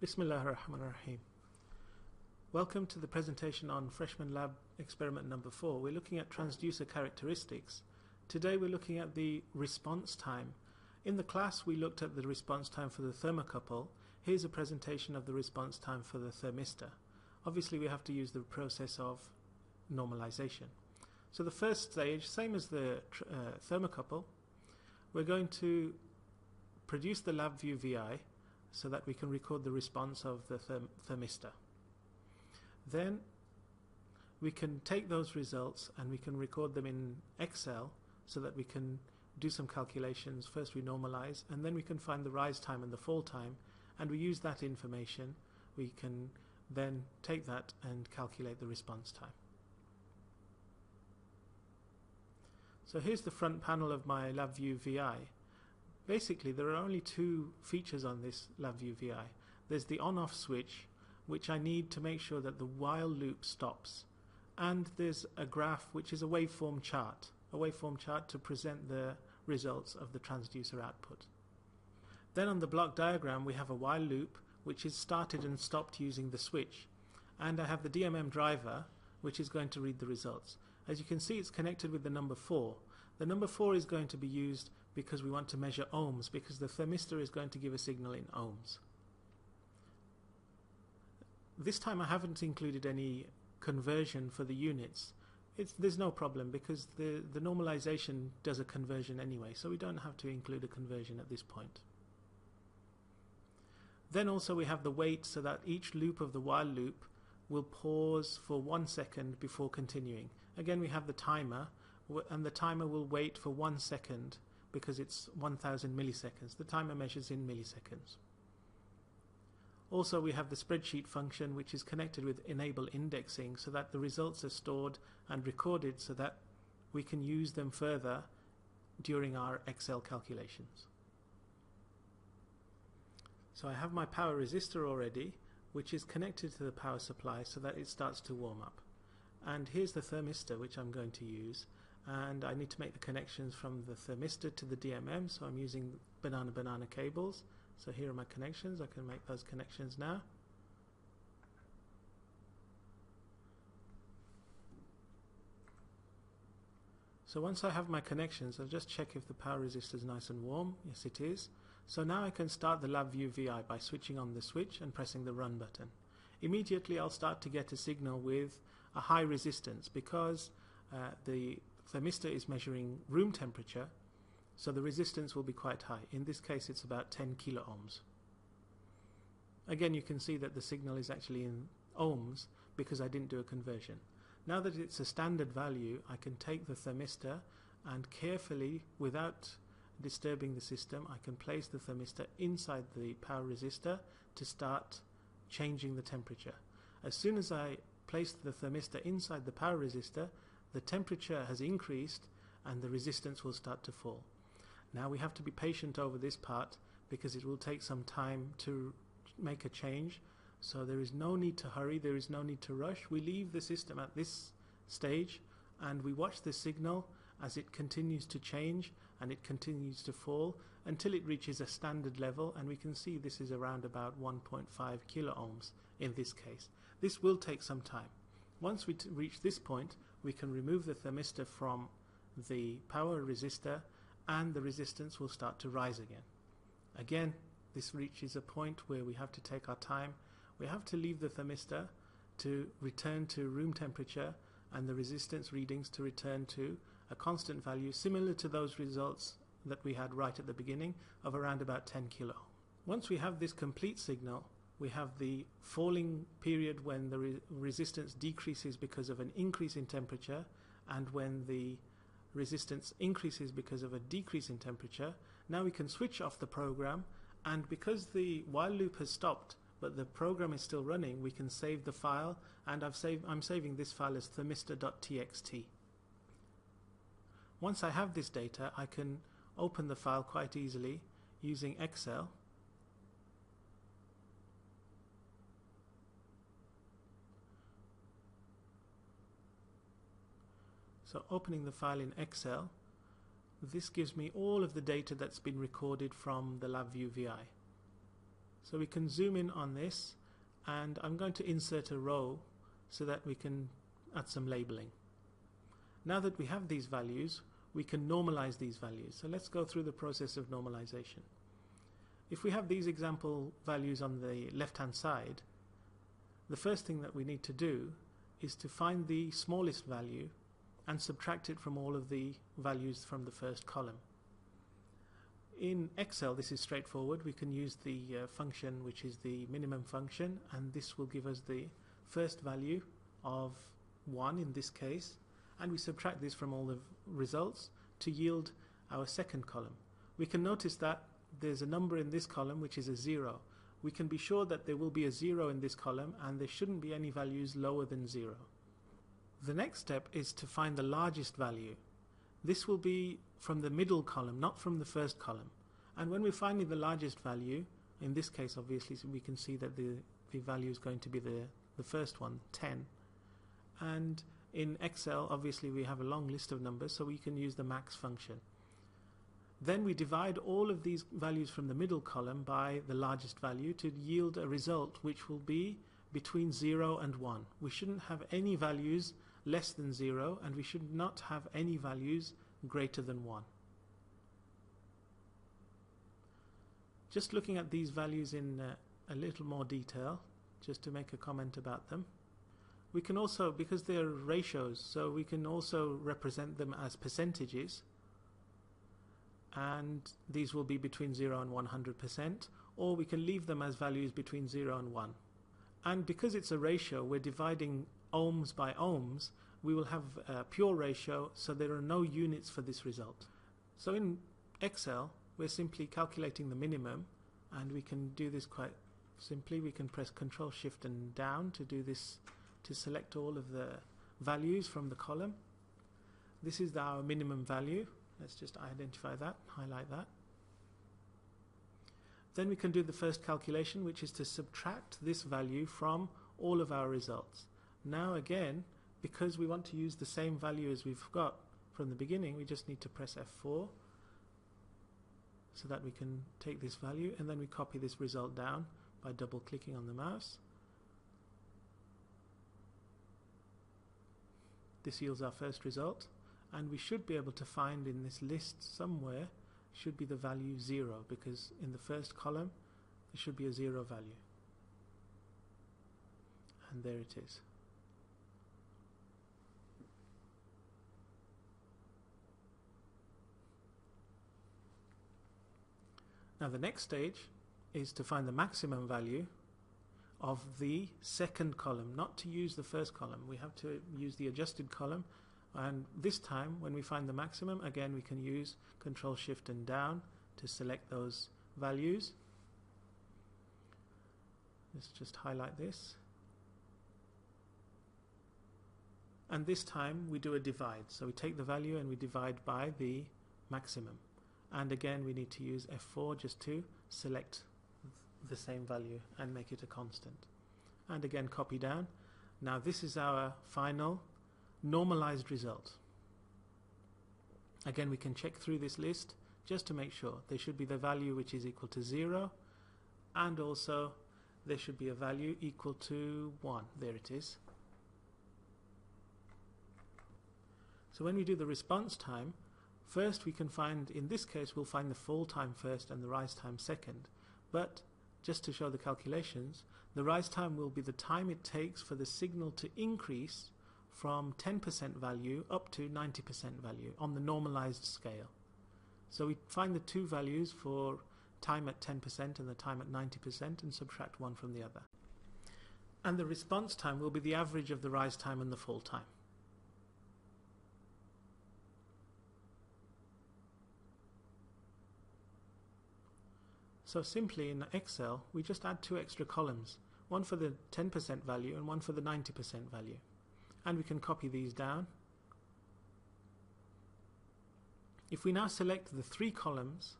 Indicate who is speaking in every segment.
Speaker 1: Bismillahirrahmanirrahim. Welcome to the presentation on Freshman Lab experiment number 4. We're looking at transducer characteristics. Today we're looking at the response time. In the class we looked at the response time for the thermocouple. Here's a presentation of the response time for the thermistor. Obviously we have to use the process of normalization. So the first stage, same as the thermocouple, we're going to produce the LabVIEW VI so that we can record the response of the thermistor. Then we can take those results and we can record them in Excel so that we can do some calculations. First we normalize and then we can find the rise time and the fall time, and we use that information. We can then take that and calculate the response time. So here's the front panel of my LabVIEW VI. Basically there are only two features on this LabVIEW VI. There's the on-off switch, which I need to make sure that the while loop stops, and there's a graph which is a waveform chart to present the results of the transducer output. Then on the block diagram we have a while loop which is started and stopped using the switch, and I have the DMM driver which is going to read the results. As you can see, it's connected with the number 4. The number 4 is going to be used because we want to measure ohms, because the thermistor is going to give a signal in ohms. This time I haven't included any conversion for the units. There's no problem because the normalization does a conversion anyway, so we don't have to include a conversion at this point. Then also we have the wait, so that each loop of the while loop will pause for 1 second before continuing. Again we have the timer, and the timer will wait for 1 second because it's 1000 milliseconds. The timer measures in milliseconds. Also we have the spreadsheet function which is connected with enable indexing, so that the results are stored and recorded so that we can use them further during our Excel calculations. So I have my power resistor already, which is connected to the power supply so that it starts to warm up. And here's the thermistor which I'm going to use, and I need to make the connections from the thermistor to the DMM, so I'm using banana cables. So here are my connections. I can make those connections now. So once I have my connections, I'll just check if the power resistor is nice and warm. Yes, it is. So now I can start the LabVIEW VI by switching on the switch and pressing the run button. Immediately I'll start to get a signal with a high resistance because the thermistor is measuring room temperature, so the resistance will be quite high. In this case it's about 10 kilo ohms. Again, you can see that the signal is actually in ohms because I didn't do a conversion. Now that it's a standard value, I can take the thermistor and carefully, without disturbing the system, I can place the thermistor inside the power resistor to start changing the temperature. As soon as I place the thermistor inside the power resistor, the temperature has increased and the resistance will start to fall. Now we have to be patient over this part because it will take some time to make a change, so there is no need to hurry, there is no need to rush. We leave the system at this stage and we watch the signal as it continues to change and it continues to fall until it reaches a standard level, and we can see this is around about 1.5 kilo ohms in this case. This will take some time. Once we reach this point, we can remove the thermistor from the power resistor and the resistance will start to rise again. Again, this reaches a point where we have to take our time. We have to leave the thermistor to return to room temperature and the resistance readings to return to a constant value similar to those results that we had right at the beginning of around about 10 kilo. Once we have this complete signal, we have the falling period when the resistance decreases because of an increase in temperature, and when the resistance increases because of a decrease in temperature. Now we can switch off the program, and because the while loop has stopped but the program is still running, we can save the file, and I'm saving this file as thermistor.txt. Once I have this data, I can open the file quite easily using Excel. So opening the file in Excel, this gives me all of the data that's been recorded from the LabVIEW VI. So we can zoom in on this, and I'm going to insert a row so that we can add some labeling. Now that we have these values, we can normalize these values. So let's go through the process of normalization. If we have these example values on the left hand side, the first thing that we need to do is to find the smallest value and subtract it from all of the values from the first column. In Excel, this is straightforward. We can use the function which is the minimum function, and this will give us the first value of 1 in this case, and we subtract this from all the results to yield our second column. We can notice that there's a number in this column which is a 0. We can be sure that there will be a 0 in this column, and there shouldn't be any values lower than 0. The next step is to find the largest value. This will be from the middle column, not from the first column. And when we're finding the largest value, in this case obviously we can see that the value is going to be the first one, 10. And in Excel obviously we have a long list of numbers, so we can use the max function. Then we divide all of these values from the middle column by the largest value to yield a result which will be between 0 and 1. We shouldn't have any values less than 0, and we should not have any values greater than 1. Just looking at these values in a little more detail, just to make a comment about them. We can also, because they're ratios, so we can also represent them as percentages, and these will be between 0 and 100%, or we can leave them as values between 0 and 1. And because it's a ratio, we're dividing ohms by ohms, we will have a pure ratio, so there are no units for this result. So in Excel, we're simply calculating the minimum, and we can do this quite simply. We can press Ctrl Shift and down to do this, to select all of the values from the column. This is our minimum value. Let's just identify that, highlight that. Then we can do the first calculation, which is to subtract this value from all of our results. Now again, because we want to use the same value as we've got from the beginning, we just need to press F4 so that we can take this value, and then we copy this result down by double clicking on the mouse. This yields our first result, and we should be able to find in this list somewhere should be the value 0, because in the first column there should be a 0 value, and there it is. Now the next stage is to find the maximum value of the second column, not to use the first column. We have to use the adjusted column, and this time when we find the maximum, again we can use Ctrl Shift and down to select those values. Let's just highlight this, and this time we do a divide, so we take the value and we divide by the maximum, and again we need to use F4 just to select the same value and make it a constant, and again copy down. Now this is our final normalized result. Again we can check through this list just to make sure. There should be the value which is equal to 0, and also there should be a value equal to 1. There it is. So when we do the response time, first we can find, in this case we'll find the fall time first and the rise time second, but just to show the calculations, the rise time will be the time it takes for the signal to increase from 10% value up to 90% value on the normalized scale. So we find the two values for time at 10% and the time at 90% and subtract one from the other. And the response time will be the average of the rise time and the fall time. So simply in Excel we just add two extra columns, one for the 10% value and one for the 90% value, and we can copy these down. If we now select the three columns,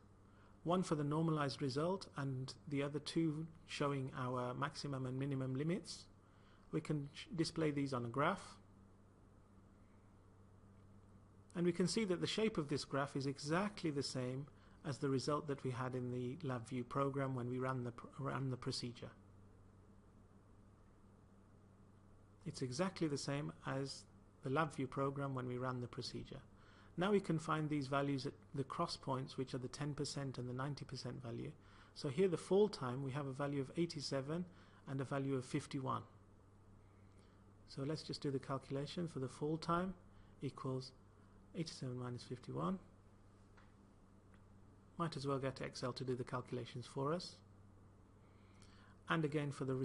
Speaker 1: one for the normalized result and the other two showing our maximum and minimum limits, we can display these on a graph, and we can see that the shape of this graph is exactly the same as the result that we had in the LabVIEW program when we ran the procedure. It's exactly the same as the LabVIEW program when we ran the procedure. Now we can find these values at the cross points, which are the 10% and the 90% value. So here the fall time, we have a value of 87 and a value of 51. So let's just do the calculation for the fall time equals 87 minus 51. Might as well get Excel to do the calculations for us. And again for the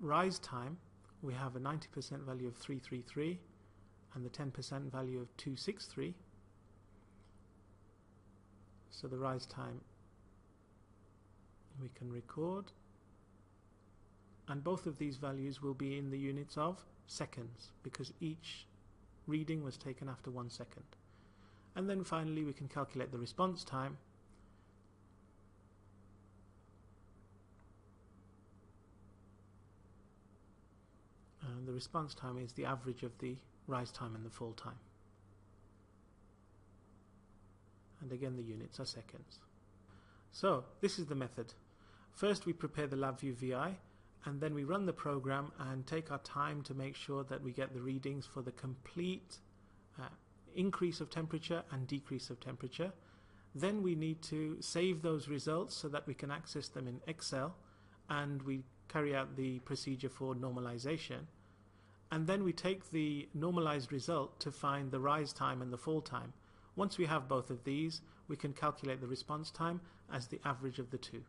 Speaker 1: rise time, we have a 90% value of 333 and the 10% value of 263. So the rise time we can record, and both of these values will be in the units of seconds because each reading was taken after 1 second. And then finally we can calculate the response time, and the response time is the average of the rise time and the fall time. And again the units are seconds. So this is the method. First we prepare the LabVIEW VI, and then we run the program and take our time to make sure that we get the readings for the complete increase of temperature and decrease of temperature. Then we need to save those results so that we can access them in Excel, and we carry out the procedure for normalization. And then we take the normalized result to find the rise time and the fall time. Once we have both of these, we can calculate the response time as the average of the two.